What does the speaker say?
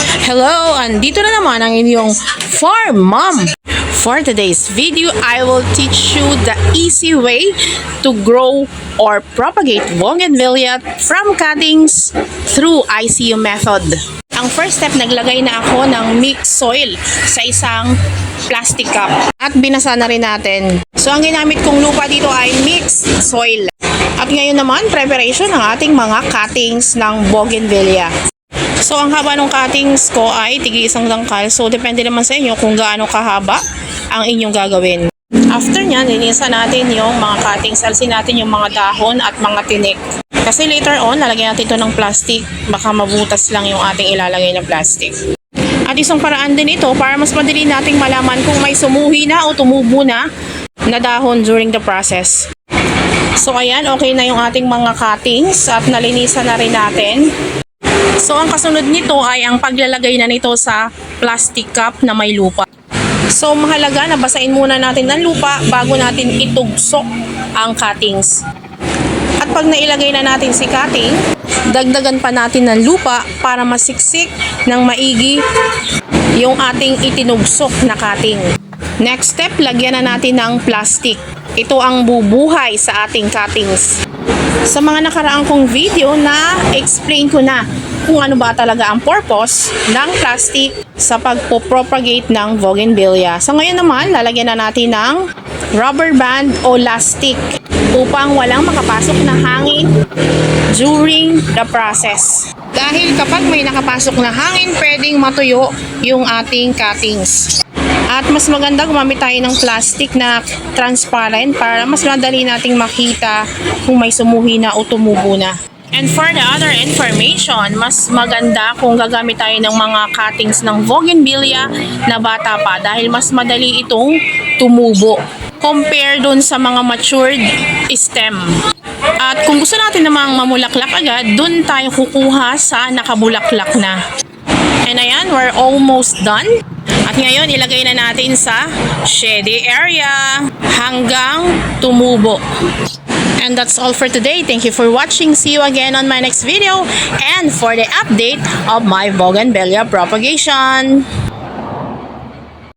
Hello! Andito na naman ang inyong farm mom. For today's video, I will teach you the easy way to grow or propagate bougainvillea from cuttings through ICU method. Ang first step, naglagay na ako ng mixed soil sa isang plastic cup at binasa na rin natin. So ang ginamit kong lupa dito ay mixed soil. At ngayon naman, preparation ng ating mga cuttings ng bougainvillea. So ang haba ng cuttings ko ay tig-isang dangkal. So depende naman sa inyo kung gaano kahaba ang inyong gagawin. After nyan, linisan natin yung mga cuttings. Alsin natin yung mga dahon at mga tinik. Kasi later on, lalagyan natin ito ng plastic. Baka mabutas lang yung ating ilalagay na plastic. At isang paraan din ito para mas madali nating malaman kung may sumuhi na o tumubo na dahon during the process. So ayan, okay na yung ating mga cuttings at nalinisan na rin natin. So ang kasunod nito ay ang paglalagay na nito sa plastic cup na may lupa. So mahalaga na basain muna natin ng lupa bago natin itugsok ang cuttings. At pag nailagay na natin si cutting, dagdagan pa natin ng lupa para masiksik ng maigi yung ating itinugsok na cutting. Next step, lagyan na natin ng plastic. Ito ang bubuhay sa ating cuttings. Sa mga nakaraang kong video na explain ko na kung ano ba talaga ang purpose ng plastic sa pagpo-propagate ng bougainvillea. So ngayon naman, lalagyan na natin ng rubber band o lastic upang walang makapasok na hangin during the process. Dahil kapag may nakapasok na hangin, pwedeng matuyo yung ating cuttings. At mas maganda gumamit tayo ng plastic na transparent para mas madali nating makita kung may sumuhi na o tumubo na. And for the other information, mas maganda kung gagamit tayo ng mga cuttings ng bougainvillea na bata pa dahil mas madali itong tumubo compare dun sa mga matured stem. At kung gusto natin namang mamulaklak agad, dun tayo kukuha sa nakabulaklak na. And ayan, we're almost done. At ngayon, ilagay na natin sa shady area hanggang tumubo. And that's all for today. Thank you for watching. See you again on my next video and for the update of my bougainvillea propagation.